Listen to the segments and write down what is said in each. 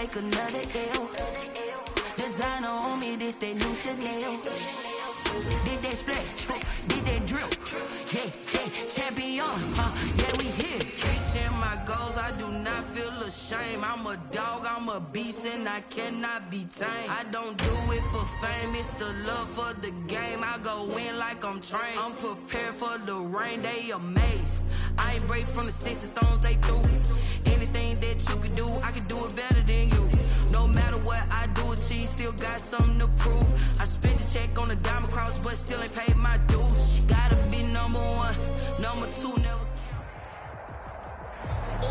take another L. Designer on me, this that new Chanel. Did that splash, did that drip. Yeah, champion, yeah, we here. Reaching my goals, I do not feel ashamed. I'm a dog, I'm a beast, and I cannot be tamed. I don't do it for fame, it's the love for the game. I go in like I'm trained. I'm prepared for the rain, they amazed. I ain't break from the sticks and stones they threw. Anything that you could do, I could do it better than you. No matter what I do, achieve, still got something to prove. I spent the check on the diamond cross, but still ain't paid my dues. Gotta be number one, number two, never.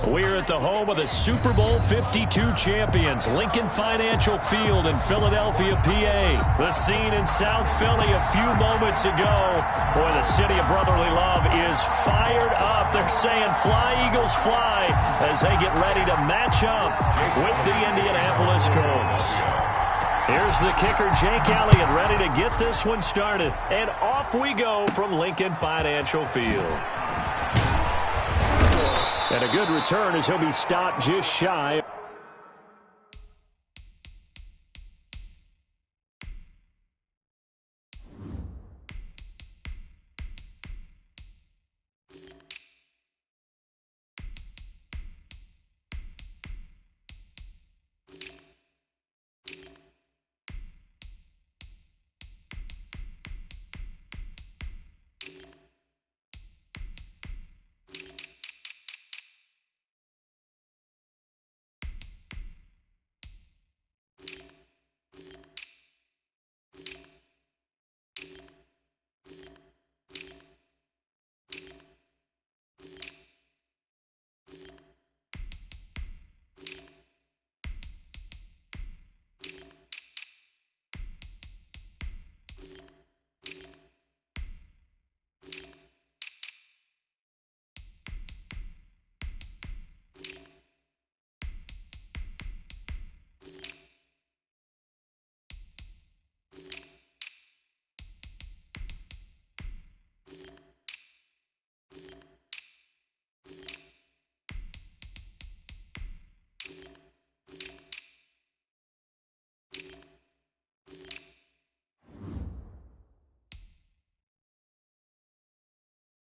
We're at the home of the Super Bowl 52 champions, Lincoln Financial Field in Philadelphia, PA. The scene in South Philly a few moments ago. Boy, the city of brotherly love is fired up. They're saying fly, Eagles, fly, as they get ready to match up with the Indianapolis Colts. Here's the kicker, Jake Elliott, ready to get this one started. And off we go from Lincoln Financial Field. And a good return as he'll be stopped just shy.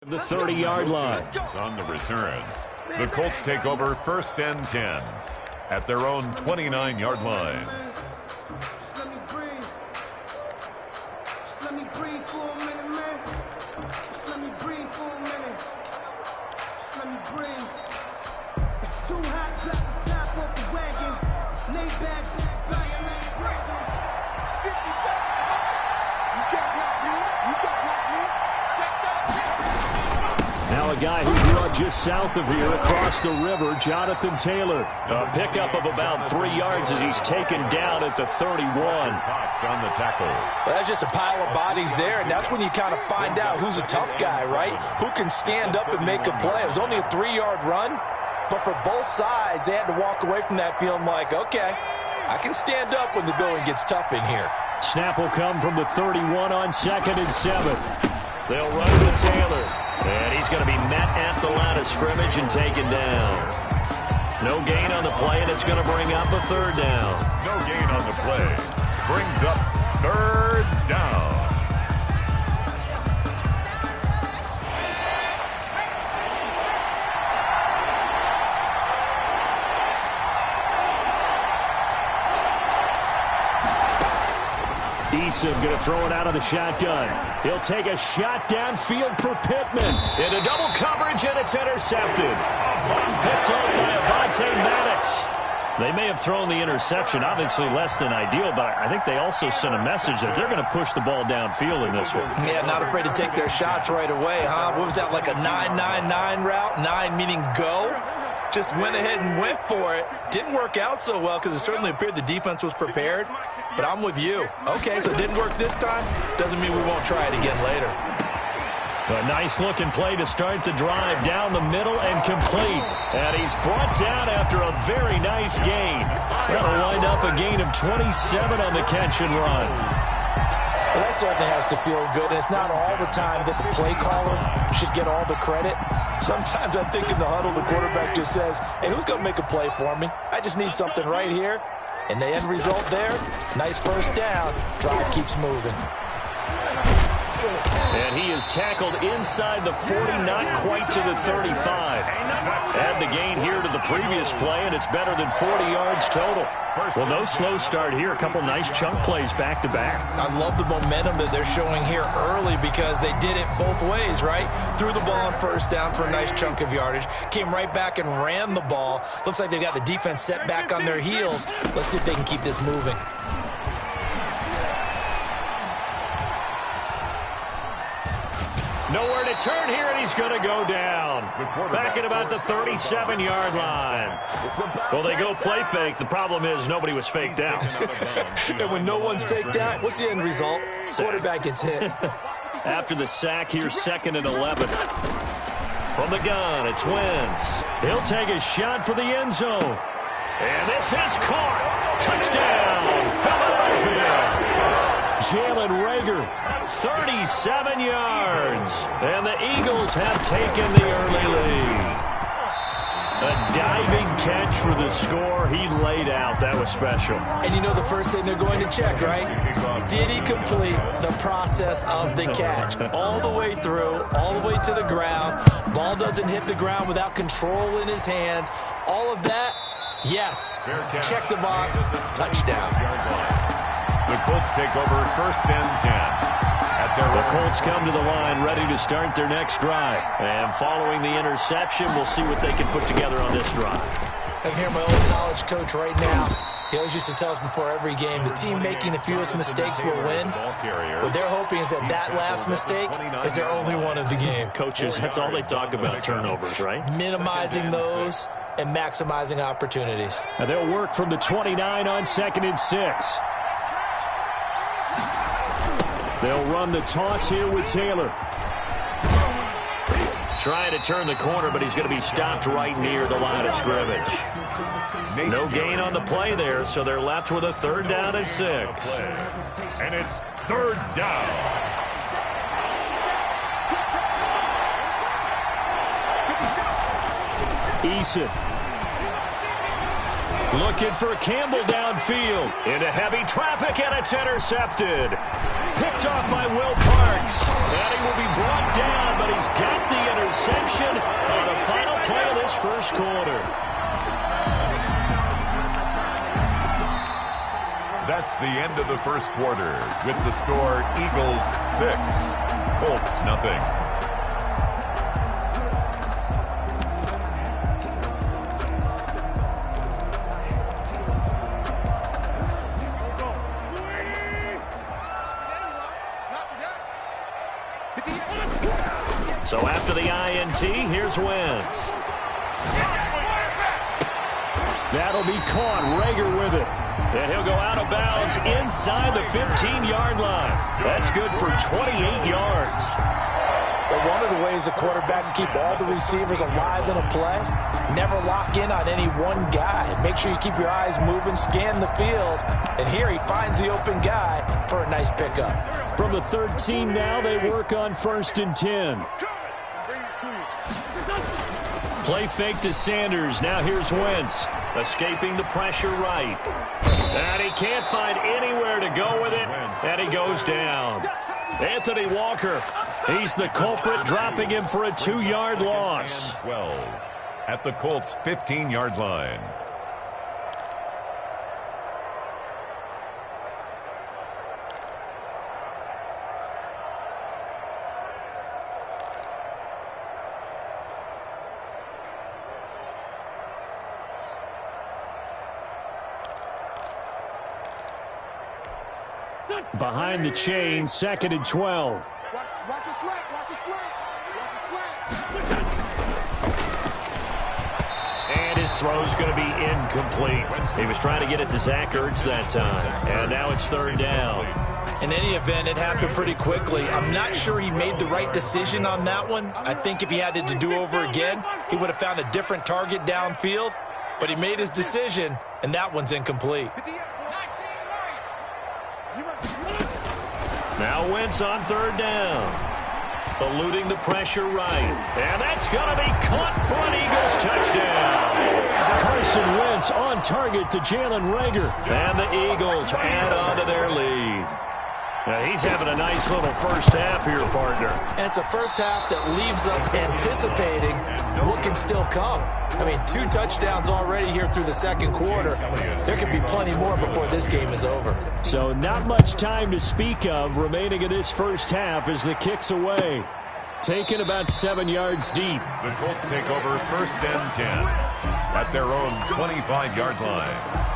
The 30-yard line. On the return, the Colts take over 1st and 10 at their own 29-yard line. Just let me breathe. Just let me breathe for a minute, man. Just let me breathe for a minute. Just let me breathe. It's too hot, drop the top off the wagon. Lay back, fire like dragon. 50 seconds. You can't block me. You can't block me. Check that. Now a guy who grew up just south of here across the river, Jonathan Taylor. A pickup of about 3 yards as he's taken down at the 31. Cox on the tackle. Well, that's just a pile of bodies there, and that's when you kind of find out who's a tough guy, right? Who can stand up and make a play. It was only a 3-yard run, but for both sides, they had to walk away from that feeling like, okay, I can stand up when the going gets tough in here. Snap will come from the 31 on 2nd and 7. They'll run to Taylor. And he's going to be met at the line of scrimmage and taken down. No gain on the play, and it's going to bring up a 3rd down. No gain on the play. Brings up 3rd down. Eason going to throw it out of the shotgun. He'll take a shot downfield for Pittman. Into double coverage, and it's intercepted. Picked up by Avonte Maddox. They may have thrown the interception, obviously less than ideal, but I think they also sent a message that they're going to push the ball downfield in this one. Yeah, not afraid to take their shots right away, huh? What was that, like a 9-9-9 route? 9 meaning go? Just went ahead and went for it. Didn't work out so well because it certainly appeared the defense was prepared. But I'm with you. Okay, so it didn't work this time. Doesn't mean we won't try it again later. A nice-looking play to start the drive down the middle and complete. And he's brought down after a very nice gain. That'll wind up a gain of 27 on the catch and run. Well, that certainly has to feel good. And it's not all the time that the play caller should get all the credit. Sometimes I think in the huddle, the quarterback just says, hey, who's going to make a play for me? I just need something right here. And the end result there, nice first down. Drive keeps moving. And he is tackled inside the 40, not quite to the 35. Add the gain here to the previous play, and it's better than 40 yards total. Well, no slow start here. A couple nice chunk plays back-to-back. I love the momentum that they're showing here early because they did it both ways, right? Threw the ball on first down for a nice chunk of yardage. Came right back and ran the ball. Looks like they've got the defense set back on their heels. Let's see if they can keep this moving. Nowhere to turn here, and he's going to go down. Back at about the 37-yard line. Well, they go play fake. The problem is nobody was faked out. And when no one's faked out, what's the end result? Quarterback gets hit. After the sack, here's 2nd and 11. From the gun, it's Wentz. He'll take a shot for the end zone. And this is caught. Touchdown, Philadelphia. Jalen Reagor, 37 yards. And the Eagles have taken the early lead. A diving catch for the score. He laid out. That was special. And you know the first thing they're going to check, right? Did he complete the process of the catch? All the way through, all the way to the ground. Ball doesn't hit the ground without control in his hands. All of that, yes. Check the box. Touchdown. The Colts take over 1st and 10. The Colts come to the line ready to start their next drive. And following the interception, we'll see what they can put together on this drive. I can hear my old college coach right now. He always used to tell us before every game, the team making the fewest mistakes will win. What they're hoping is that that last mistake is their only one of the game. Coaches, that's all they talk about, turnovers, right? Minimizing those and maximizing opportunities. And they'll work from the 29 on 2nd and 6. They'll run the toss here with Taylor. Trying to turn the corner, but he's going to be stopped right near the line of scrimmage. No gain on the play there, so they're left with a 3rd down and 6. And it's 3rd down. Eason. Looking for Campbell downfield. Into heavy traffic, and it's intercepted. Picked off by Will Parks. And he will be brought down, but he's got the interception on the final play of this first quarter. That's the end of the first quarter. With the score, Eagles 6, Colts nothing. So after the INT, here's Wentz. That'll be caught. Reagor with it. And he'll go out of bounds inside the 15-yard line. That's good for 28 yards. But one of the ways the quarterbacks keep all the receivers alive in a play, never lock in on any one guy. Make sure you keep your eyes moving, scan the field. And here he finds the open guy for a nice pickup. From the 13 now, they work on 1st and 10. Play fake to Sanders. Now here's Wentz. Escaping the pressure right. And he can't find anywhere to go with it. And he goes down. Anthony Walker. He's the culprit, dropping him for a 2-yard loss. 12 at the Colts' 15-yard line. Behind the chain, 2nd and 12. Watch the slant, watch the slant, watch the slant. And his throw's going to be incomplete. He was trying to get it to Zach Ertz that time. And now it's 3rd down. In any event, it happened pretty quickly. I'm not sure he made the right decision on that one. I think if he had it to do over again, he would have found a different target downfield. But he made his decision, and that one's incomplete. Now Wentz on 3rd down. eluding the pressure right. And that's going to be caught for an Eagles touchdown. Carson Wentz on target to Jalen Reagor. And the Eagles add on to their lead. Now he's having a nice little first half here, partner. And it's a first half that leaves us anticipating what can still come. I mean, 2 touchdowns already here through the second quarter. There could be plenty more before this game is over. So not much time to speak of remaining in this first half as the kick's away. Taken about 7 yards deep. The Colts take over 1st and 10 at their own 25-yard line.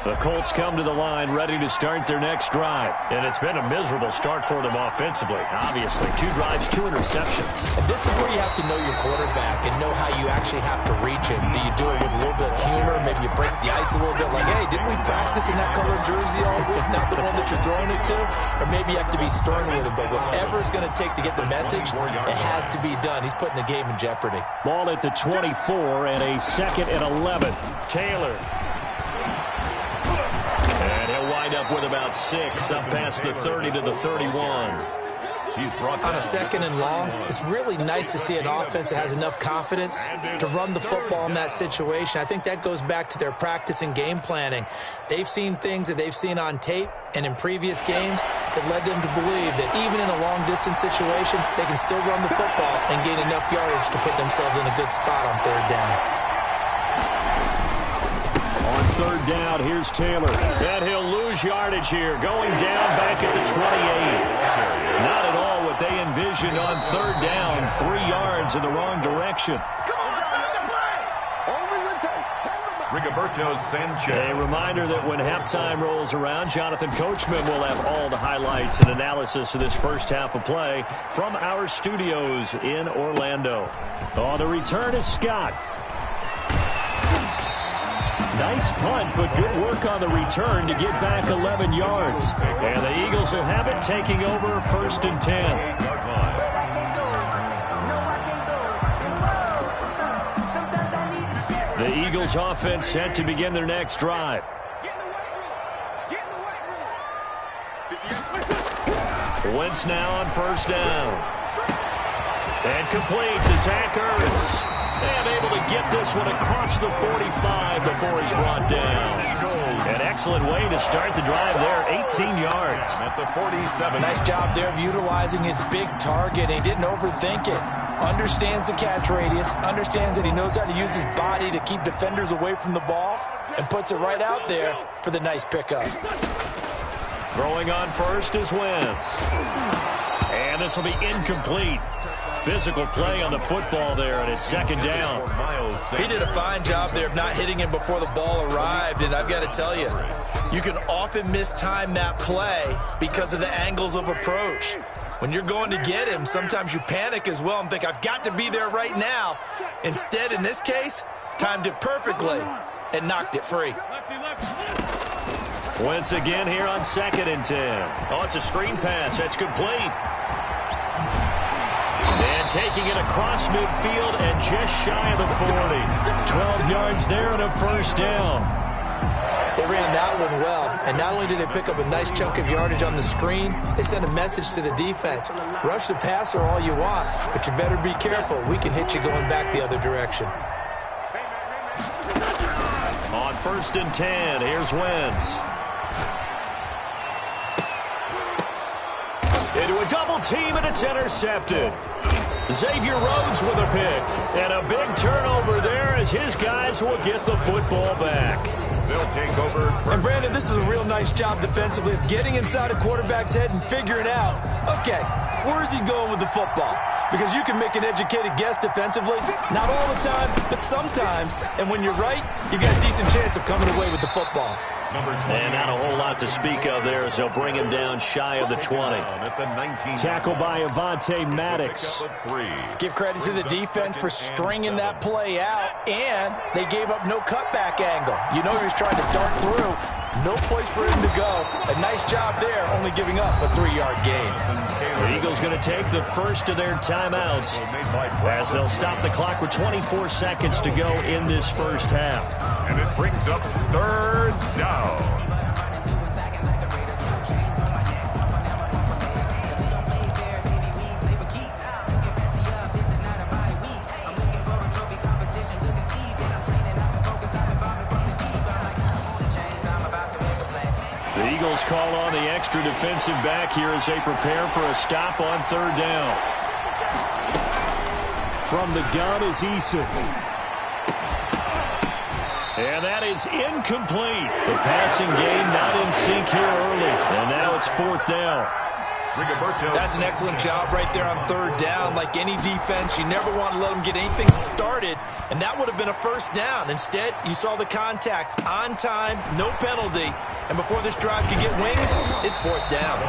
The Colts come to the line ready to start their next drive. And it's been a miserable start for them offensively, obviously. 2 drives, 2 interceptions. And this is where you have to know your quarterback and know how you actually have to reach him. Do you do it with a little bit of humor? Maybe you break the ice a little bit like, hey, didn't we practice in that color jersey all week? Not the one that you're throwing it to? Or maybe you have to be stern with him. But whatever it's going to take to get the message, it has to be done. He's putting the game in jeopardy. Ball at the 24 and a 2nd and 11. Taylor. And he'll wind up with about 6 up past the 30 to the 31. He's brought on a 2nd and long. It's really nice to see an offense that has enough confidence to run the football in that situation. I think that goes back to their practice and game planning. They've seen things that they've seen on tape and in previous games that led them to believe that even in a long-distance situation, they can still run the football and gain enough yardage to put themselves in a good spot on 3rd down. On 3rd down, here's Taylor. And he'll lose yardage here, going down back at the 28. Not at all what they envisioned on 3rd down. 3 yards in the wrong direction. Rigoberto Sanchez. A reminder that when halftime rolls around, Jonathan Coachman will have all the highlights and analysis of this first half of play from our studios in Orlando. Oh, the return is Scott. Nice punt, but good work on the return to get back 11 yards. And the Eagles will have it, taking over 1st and 10. The Eagles offense set to begin their next drive. Wentz now on 1st down. And complete to Zach Ertz. And able to get this one across the 45 before he's brought down. An excellent way to start the drive there, 18 yards. At the 47. Nice job there of utilizing his big target. He didn't overthink it. Understands the catch radius, understands that he knows how to use his body to keep defenders away from the ball, and puts it right out there for the nice pickup. Throwing on 1st is Wentz. And this will be incomplete. Physical play on the football there, and it's 2nd down. He did a fine job there of not hitting him before the ball arrived, and I've got to tell you, you can often mistime that play because of the angles of approach. When you're going to get him, sometimes you panic as well and think, I've got to be there right now. Instead, in this case, timed it perfectly and knocked it free. Wentz again here on 2nd and 10. Oh, it's a screen pass. That's complete. And taking it across midfield and just shy of the 40. 12 yards there and a 1st down. They ran that one well, and not only did they pick up a nice chunk of yardage on the screen, they sent a message to the defense. Rush the passer all you want, but you better be careful. We can hit you going back the other direction. On 1st and 10, here's Wentz. Into a double team, and it's intercepted. Xavier Rhodes with a pick. And a big turnover there as his guys will get the football back. They'll take over. And Brandon, this is a real nice job defensively of getting inside a quarterback's head and figuring out, okay, where's he going with the football? Because you can make an educated guess defensively, not all the time, but sometimes. And when you're right, you got a decent chance of coming away with the football. And not a whole lot to speak of there as they'll bring him down shy of the 20. Tackle by Avonte Maddox. Give credit to the defense for stringing that play out, and they gave up no cutback angle. You know he was trying to dart through, No place for him to go. A nice job there, only giving up a 3-yard gain. The Eagles going to take the first of their timeouts as they'll stop the clock with 24 seconds to go in this first half. And it brings up 3rd down. The Eagles call on the extra defensive back here as they prepare for a stop on 3rd down. From the gun is Eason. And that is incomplete. The passing game not in sync here early. And now it's 4th down. That's an excellent job right there on 3rd down. Like any defense, you never want to let them get anything started, and that would have been a 1st down. Instead, you saw the contact on time, no penalty, and before this drive could get wings, it's 4th down.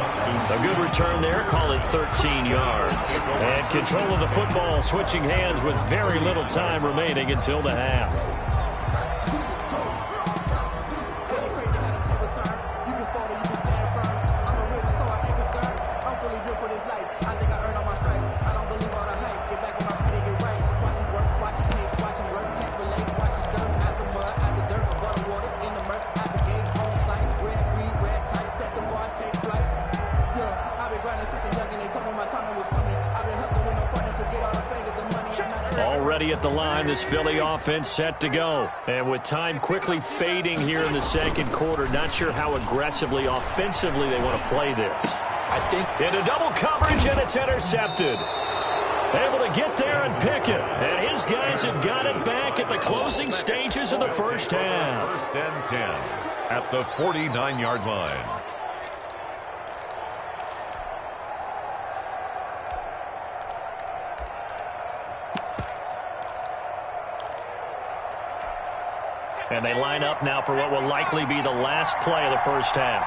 A good return there, call it 13 yards. And control of the football switching hands with very little time remaining until the half. Already at the line, this Philly offense set to go. And with time quickly fading here in the 2nd quarter, not sure how aggressively, offensively they want to play this. I think into double coverage, and it's intercepted. Able to get there and pick it. And his guys have got it back at the closing stages of the first half. 1st and 10 at the 49-yard line. And they line up now for what will likely be the last play of the first half.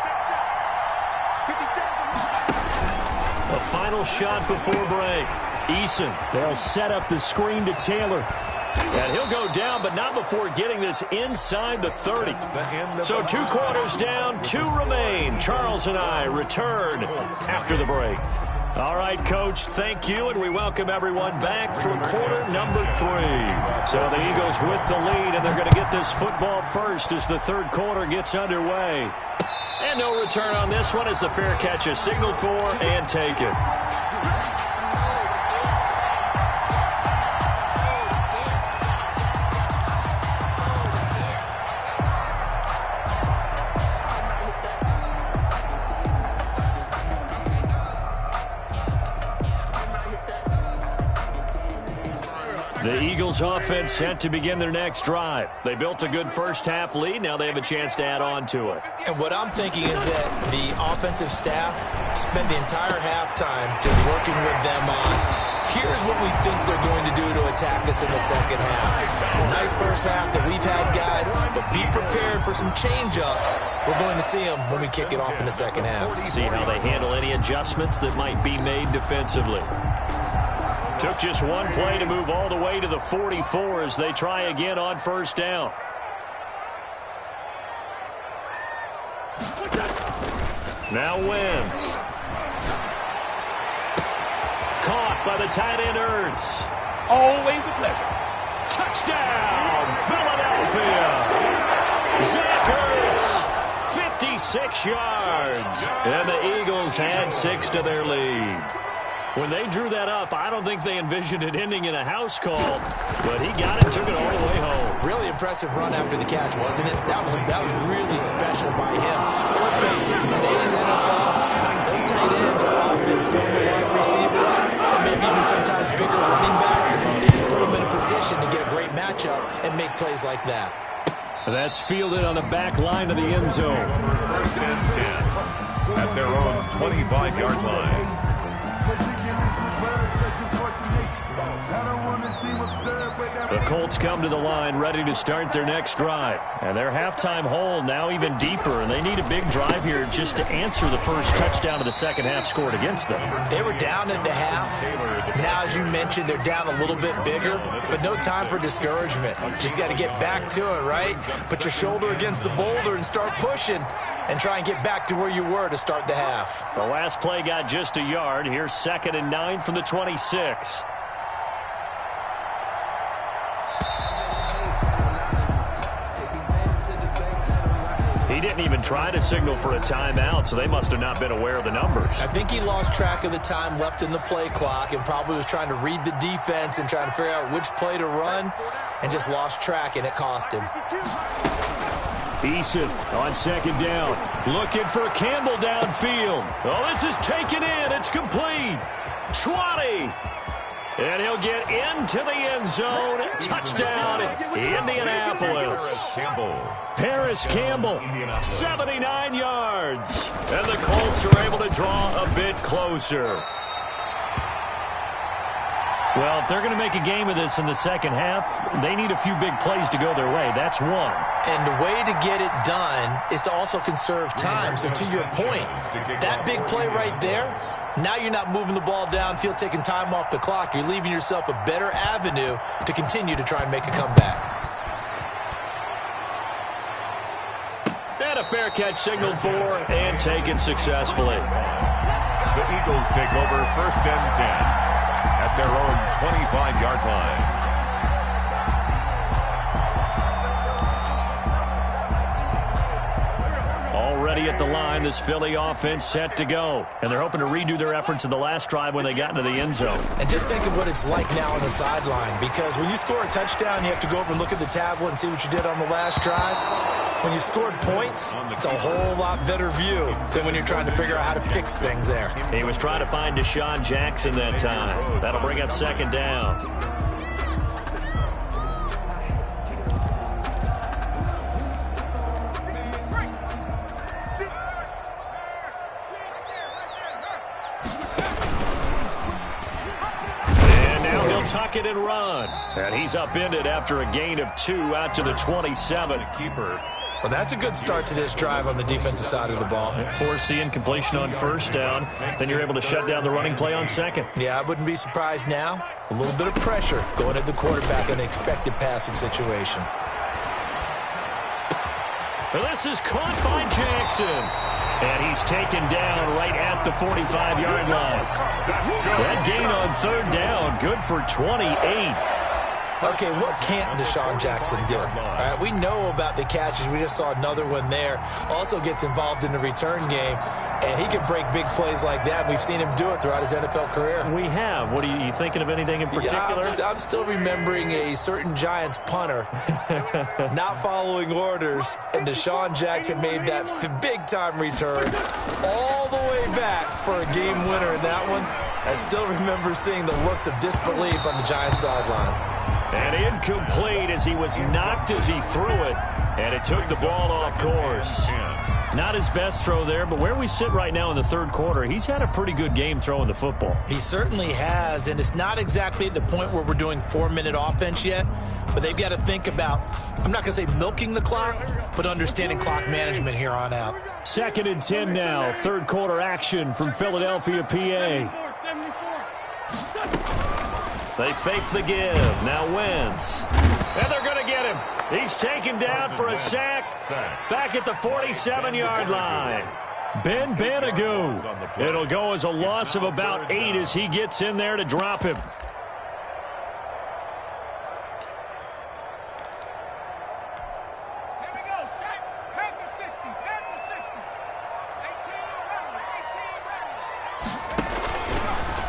A final shot before break. Eason, they'll set up the screen to Taylor. And he'll go down, but not before getting this inside the 30. So 2 quarters down, 2 remain. Charles and I return after the break. All right, Coach, thank you, and we welcome everyone back for quarter number 3. So the Eagles with the lead, and they're going to get this football first as the 3rd quarter gets underway. And no return on this one as the fair catch is signaled for and taken. The Eagles offense set to begin their next drive. They built a good first half lead. Now they have a chance to add on to it. And what I'm thinking is that the offensive staff spent the entire halftime just working with them on, here's what we think they're going to do to attack us in the second half. Nice first half that we've had, guys, but be prepared for some change-ups. We're going to see them when we kick it off in the second half. See how they handle any adjustments that might be made defensively. Took just one play to move all the way to the 44 as they try again on first down. Now Wentz. Caught by the tight end Ertz. Always a pleasure. Touchdown, Philadelphia. Zach Ertz, 56 yards. And the Eagles had 6 to their lead. When they drew that up, I don't think they envisioned it ending in a house call, but he got it, took it all the way home. Really impressive run after the catch, wasn't it? That was really special by him. But let's face it, in today's NFL, those tight ends are often former wide receivers, or maybe even sometimes bigger running backs. They just put them in a position to get a great matchup and make plays like that. That's fielded on the back line of the end zone. 1st and 10 at their own 25-yard line. The Colts come to the line ready to start their next drive. And their halftime hole now even deeper, and they need a big drive here just to answer the first touchdown of the second half scored against them. They were down at the half. Now, as you mentioned, they're down a little bit bigger, but no time for discouragement. Just got to get back to it, right? Put your shoulder against the boulder and start pushing and try and get back to where you were to start the half. The last play got just a yard. Here's 2nd and 9 from the 26. He didn't even try to signal for a timeout, so they must have not been aware of the numbers. I think he lost track of the time left in the play clock and probably was trying to read the defense and trying to figure out which play to run and just lost track, and it cost him. Eason on 2nd down, looking for Campbell downfield. Oh, this is taken in. It's complete. 20. And he'll get into the end zone. Touchdown, Indianapolis. Paris Campbell, 79 yards. And the Colts are able to draw a bit closer. Well, if they're going to make a game of this in the second half, they need a few big plays to go their way. That's one. And the way to get it done is to also conserve time. So to your point, that big play right there, now you're not moving the ball downfield, taking time off the clock. You're leaving yourself a better avenue to continue to try and make a comeback. And a fair catch signaled for and taken successfully. The Eagles take over 1st and 10 at their own 25-yard line. Already at the line, this Philly offense set to go. And they're hoping to redo their efforts in the last drive when they got into the end zone. And just think of what it's like now on the sideline, because when you score a touchdown, you have to go over and look at the tablet and see what you did on the last drive. When you scored points, it's a whole lot better view than when you're trying to figure out how to fix things there. He was trying to find Deshaun Jackson that time. That'll bring up 2nd down. Tuck it and run. And he's upended after a gain of 2 out to the 27. Well, that's a good start to this drive on the defensive side of the ball. Forcing incompletion on 1st down. Then you're able to shut down the running play on 2nd. Yeah, I wouldn't be surprised now. A little bit of pressure going at the quarterback in an expected passing situation. Well, this is caught by Jackson. And he's taken down right at the 45-yard line. That gain on 3rd down, good for 28. Okay, what can't Deshaun Jackson do? All right, we know about the catches. We just saw another one there. Also gets involved in the return game, and he can break big plays like that. We've seen him do it throughout his NFL career. We have. What are you thinking of anything in particular? Yeah, I'm still remembering a certain Giants punter not following orders, and Deshaun Jackson made that big-time return all the way back for a game winner in that one. I still remember seeing the looks of disbelief on the Giants sideline. And incomplete as he was knocked as he threw it, and it took the ball off course. Not his best throw there, but where we sit right now in the 3rd quarter, he's had a pretty good game throwing the football. He certainly has, and it's not exactly at the point where we're doing 4-minute offense yet, but they've got to think about, I'm not going to say milking the clock, but understanding clock management here on out. 2nd and 10 now, 3rd quarter action from Philadelphia, PA. They fake the give. Now Wentz. And they're going to get him. He's taken down for a sack back at the 47-yard line. Ben Banogu. It'll go as a loss of about 8 as he gets in there to drop him.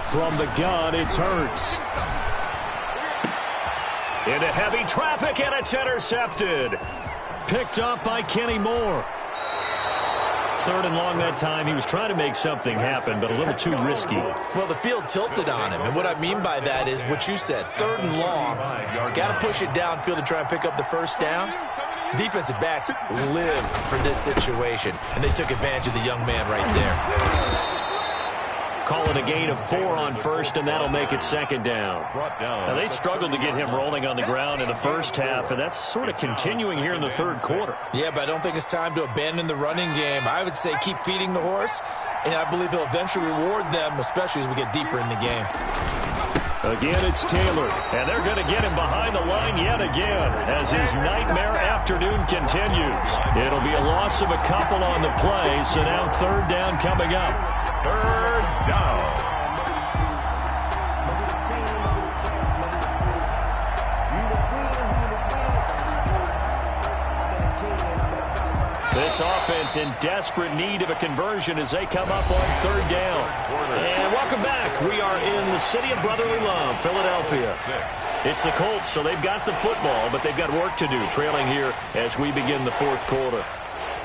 From the gun, it's Hurts. Into heavy traffic, and it's intercepted. Picked up by Kenny Moore. 3rd and long that time. He was trying to make something happen, but a little too risky. Well, the field tilted on him, and what I mean by that is what you said. 3rd and long. Got to push it downfield to try and pick up the 1st down. Defensive backs live for this situation, and they took advantage of the young man right there. Call it and a gain of 4 on first, and that'll make it second down. Now, they struggled to get him rolling on the ground in the first half, and that's sort of continuing here in the third quarter. Yeah, but I don't think it's time to abandon the running game. I would say keep feeding the horse, and I believe he'll eventually reward them, especially as we get deeper in the game. Again, it's Taylor, and they're going to get him behind the line yet again as his nightmare afternoon continues. It'll be a loss of a couple on the play, so now third down coming up. Third down. This offense in desperate need of a conversion as they come up on third down. And welcome back. We are in the city of brotherly love, Philadelphia. It's the Colts, so they've got the football, but they've got work to do, trailing here as we begin the fourth quarter.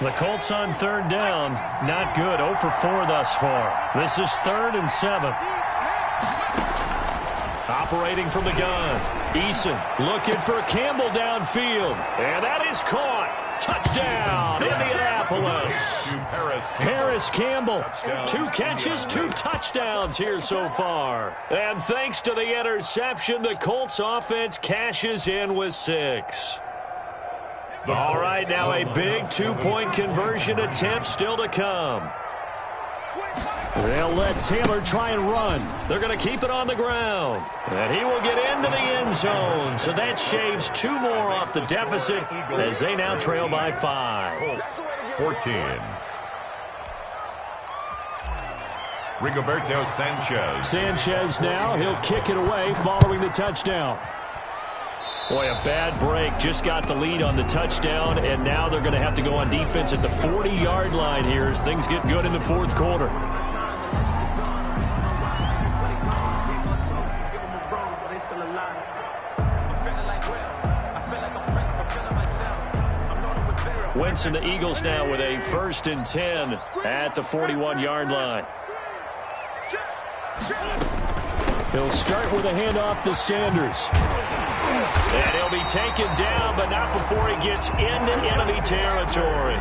The Colts on third down, not good, 0 for 4 thus far. This is 3rd and 7. Operating from the gun, Eason looking for Campbell downfield, and that is caught. Touchdown, Indianapolis. Harris Campbell, 2 catches, 2 touchdowns here so far. And thanks to the interception, the Colts offense cashes in with 6. All right, now a big 2-point conversion attempt still to come. They'll let Taylor try and run. They're going to keep it on the ground. And he will get into the end zone. So that shaves 2 more off the deficit as they now trail by 5. 14. Rigoberto Sanchez. Sanchez now. He'll kick it away following the touchdown. Boy, a bad break. Just got the lead on the touchdown, and now they're going to have to go on defense at the 40-yard line here as things get good in the fourth quarter. Wentz and the Eagles now with a 1st and 10 at the 41-yard line. He'll start with a handoff to Sanders. And he'll be taken down, but not before he gets into enemy territory.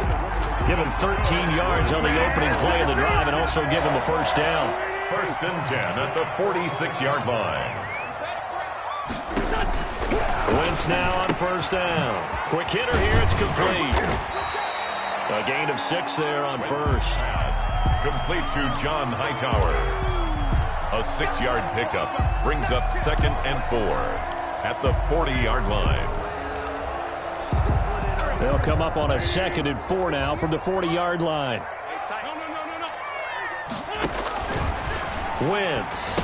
Give him 13 yards on the opening play of the drive and also give him a 1st down. 1st and 10 at the 46-yard line. Wentz now on 1st down. Quick hitter here, it's complete. A gain of 6 there on 1st. Complete to John Hightower. A 6-yard pickup brings up 2nd and 4 at the 40-yard line. They'll come up on a 2nd and 4 now from the 40-yard line. Wentz.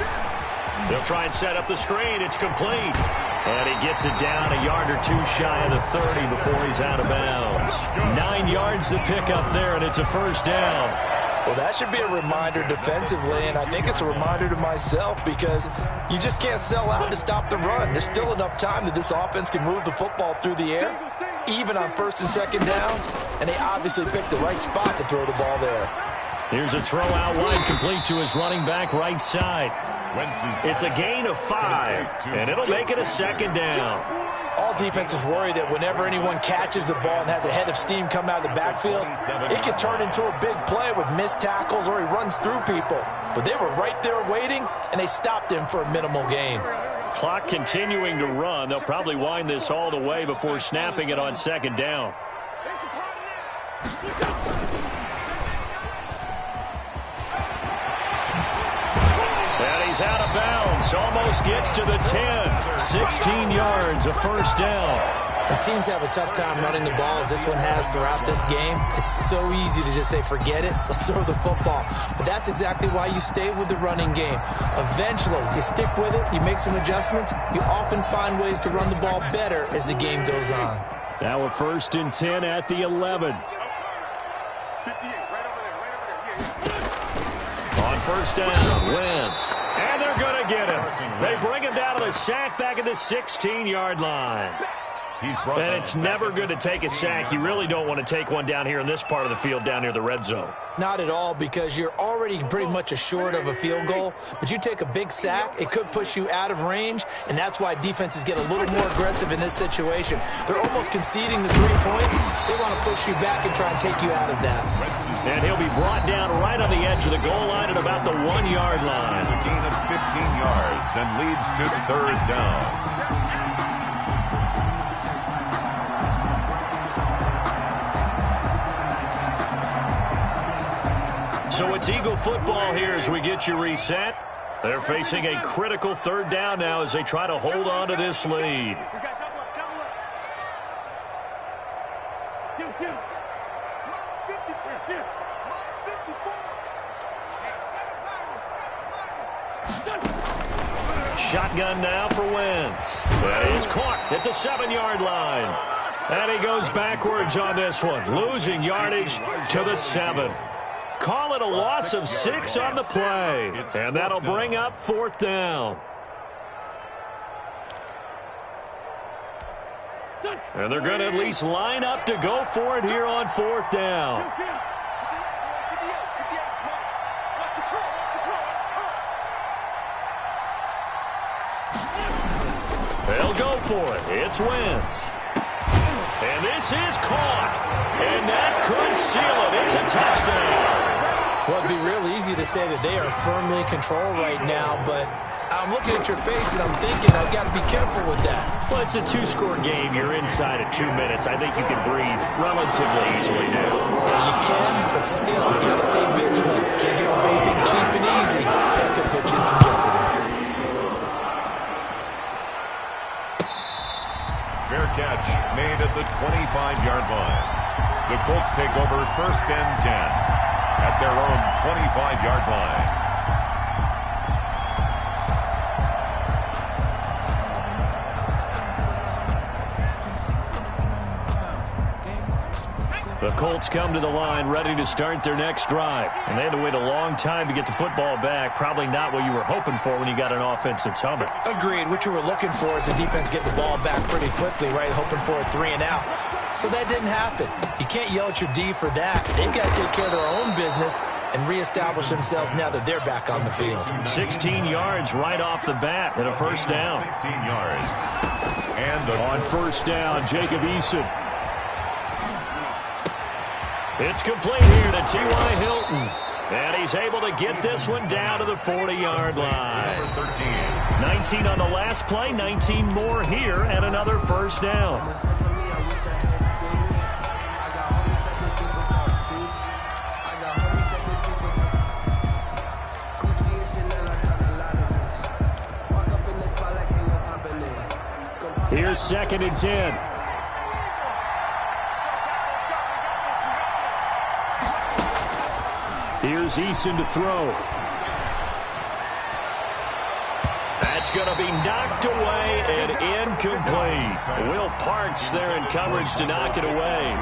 They'll try and set up the screen. It's complete. And he gets it down a yard or 2 shy of the 30 before he's out of bounds. 9 yards to pick up there, and it's a 1st down. Well, that should be a reminder defensively, and I think it's a reminder to myself because you just can't sell out to stop the run. There's still enough time that this offense can move the football through the air, even on 1st and 2nd downs, and they obviously picked the right spot to throw the ball there. Here's a throw out wide, complete to his running back right side. It's a gain of 5, and it'll make it a 2nd down. All defenses worry that whenever anyone catches the ball and has a head of steam come out of the backfield, it can turn into a big play with missed tackles or he runs through people. But they were right there waiting, and they stopped him for a minimal gain. Clock continuing to run. They'll probably wind this all the way before snapping it on 2nd down. And he's out of bounds. Almost gets to the 10. 16 yards, a 1st down. When teams have a tough time running the ball as this one has throughout this game, it's so easy to just say, forget it, let's throw the football. But that's exactly why you stay with the running game. Eventually, you stick with it, you make some adjustments, you often find ways to run the ball better as the game goes on. Now a 1st and 10 at the 11. On 1st down, Wentz. And they're going to get him. They bring him down to the sack back at the 16-yard line. And it's never good to take a sack. You really don't want to take one down here in this part of the field, down near the red zone. Not at all, because you're already pretty much assured of a field goal. But you take a big sack, it could push you out of range, and that's why defenses get a little more aggressive in this situation. They're almost conceding the 3 points. They want to push you back and try and take you out of that. And he'll be brought down right on the edge of the goal line at about the 1-yard line. A gain of 15 yards and leads to 3rd down. So it's Eagle football here as we get you reset. They're facing a critical 3rd down now as they try to hold on to this lead. Shotgun now for Wentz. That is caught at the 7-yard line. And he goes backwards on this one, losing yardage to the 7. Call it a loss of 6 on the play. And that'll bring up 4th down. And they're going to at least line up to go for it here on 4th down. They'll go for it. It's Wentz. And this is caught. And that could seal it. It's a touchdown. Well, it'd be real easy to say that they are firmly in control right now, but I'm looking at your face and I'm thinking I've got to be careful with that. Well, it's a 2-score game. You're inside at 2 minutes. I think you can breathe relatively easily now. Yeah, you can, but still, you got to stay vigilant. Can't get away with being cheap and easy. That could put you in some jeopardy. Fair catch made at the 25-yard line. The Colts take over 1st and 10 at their own 25-yard line. The Colts come to the line ready to start their next drive. And they had to wait a long time to get the football back. Probably not what you were hoping for when you got an offense that's humming. Agreed. What you were looking for is the defense get the ball back pretty quickly, right? Hoping for a 3 and out. So that didn't happen. You can't yell at your D for that. They've got to take care of their own business and reestablish themselves now that they're back on the field. 16 yards right off the bat and a 1st down. 16 yards. And on 1st down, Jacob Eason. It's complete here to T.Y. Hilton. And he's able to get this one down to the 40-yard line. 19 on the last play, 19 more here, and another 1st down. Here's 2nd and 10. Here's Eason to throw. That's going to be knocked away and incomplete. Will Parks there in coverage to knock it away.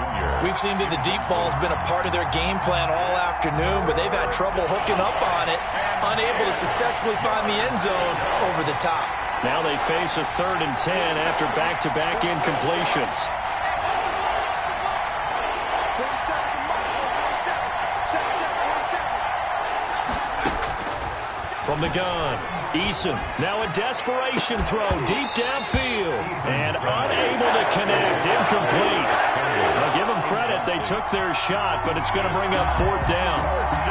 We've seen that the deep ball's been a part of their game plan all afternoon, but they've had trouble hooking up on it, unable to successfully find the end zone over the top. Now they face a 3rd and 10 after back-to-back incompletions. From the gun, Eason, now a desperation throw deep downfield, and unable to connect, incomplete. I'll give them credit, they took their shot, but it's going to bring up 4th down.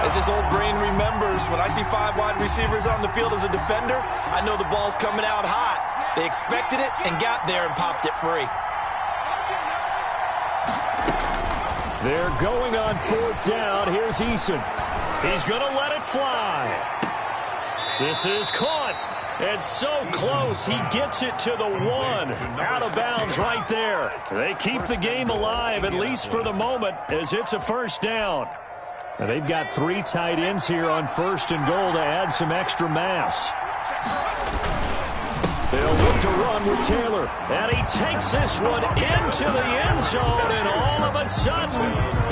As this old brain remembers, when I see 5 wide receivers on the field as a defender, I know the ball's coming out hot. They expected it and got there and popped it free. They're going on 4th down. Here's Eason. He's going to let it fly. This is caught. And so close, he gets it to the 1. Out of bounds right there. They keep the game alive, at least for the moment, as it's a 1st down. And they've got 3 tight ends here on 1st and goal to add some extra mass. They'll look to run with Taylor. And he takes this one into the end zone. And all of a sudden,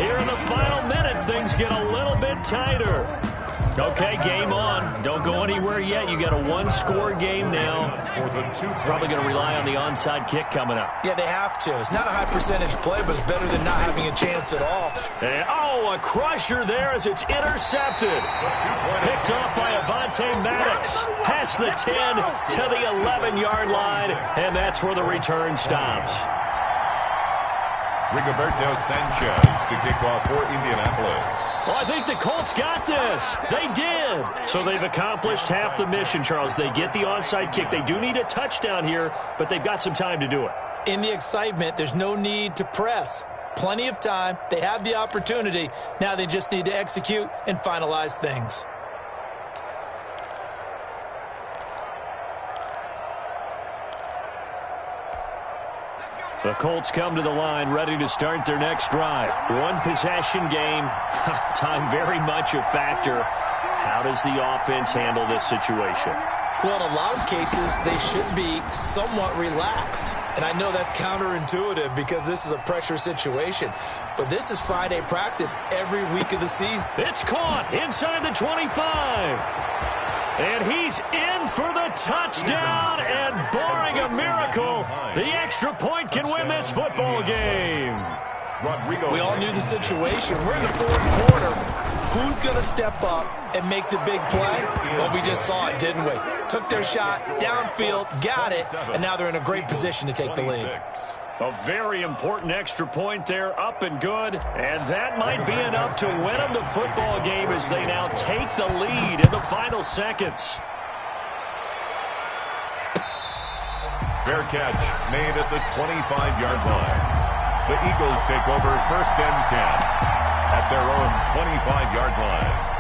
here in the final minute, things get a little bit tighter. Okay, game on. Don't go anywhere yet. You got a one-score game now. Probably going to rely on the onside kick coming up. Yeah, they have to. It's not a high-percentage play, but it's better than not having a chance at all. And, a crusher there as it's intercepted. Picked off by Avonte Maddox. Past the 10 to the 11-yard line, and that's where the return stops. Rigoberto Sanchez to kick off for Indianapolis. Well, I think the Colts got this. They did. So they've accomplished half the mission, Charles. They get the onside kick. They do need a touchdown here, but they've got some time to do it. In the excitement, there's no need to press. Plenty of time. They have the opportunity. Now they just need to execute and finalize things. The Colts come to the line ready to start their next drive. One possession game. Time very much a factor. How does the offense handle this situation? Well, in a lot of cases, they should be somewhat relaxed. And I know that's counterintuitive because this is a pressure situation. But this is Friday practice every week of the season. It's caught inside the 25. And he's in for the touchdown. And barring a miracle, the extra point can win this football game. We all knew the situation. We're in the fourth quarter. Who's going to step up and make the big play? Well, we just saw it, didn't we? Took their shot, downfield, got it, and now they're in a great position to take the lead. A very important extra point there, up and good. And that might be enough to win them the football game as they now take the lead in the final seconds. Fair catch made at the 25-yard line. The Eagles take over first and 10 at their own 25-yard line.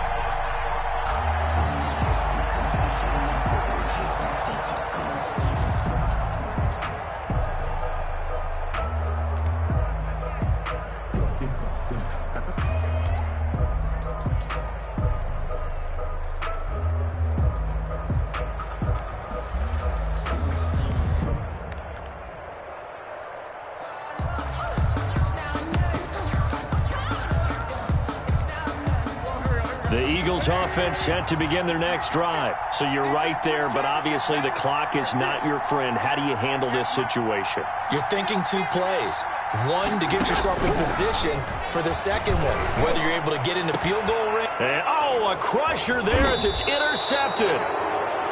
The Eagles offense set to begin their next drive. So you're right there, but obviously the clock is not your friend. How do you handle this situation? You're thinking two plays. One, to get yourself in position for the second one, whether you're able to get into field goal range. And, a crusher there as it's intercepted.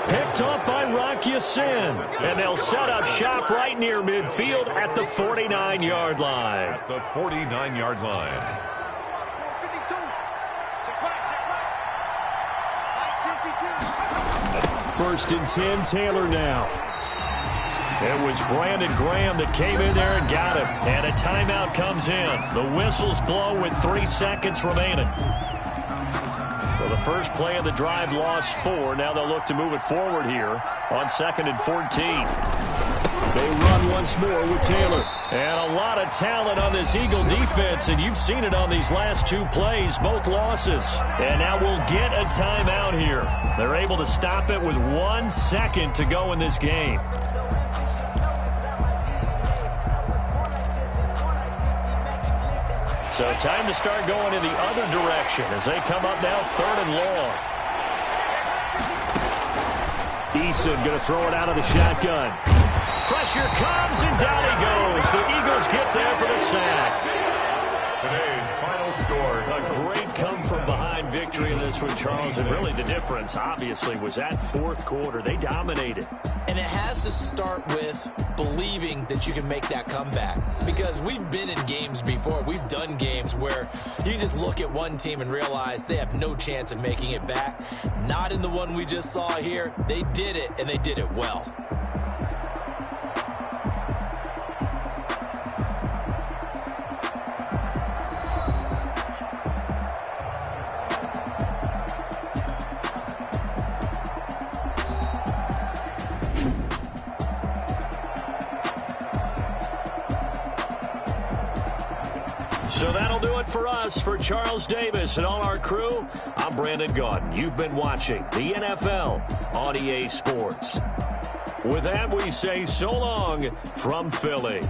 Picked up by Rock Ya-Sin. And they'll set up shop right near midfield at the 49-yard line. At the 49-yard line. First and 10, Taylor now. It was Brandon Graham that came in there and got him. And a timeout comes in. The whistles blow with 3 seconds remaining. So the first play of the drive lost 4. Now they'll look to move it forward here on 2nd and 14. They run once more with Taylor. And a lot of talent on this Eagle defense, and you've seen it on these last 2 plays, both losses. And now we'll get a timeout here. They're able to stop it with 1 second to go in this game. So time to start going in the other direction as they come up now 3rd and long. Eason going to throw it out of the shotgun. Pressure comes, and down he goes. The Eagles get there for the sack. Today's final score. A great come-from-behind victory in this one, Charles. And really the difference, obviously, was that 4th quarter. They dominated. And it has to start with believing that you can make that comeback. Because we've been in games before. We've done games where you just look at one team and realize they have no chance of making it back. Not in the one we just saw here. They did it, and they did it well. So that'll do it for us. For Charles Davis and all our crew, I'm Brandon Gaudin. You've been watching the NFL on EA Sports. With that, we say so long from Philly.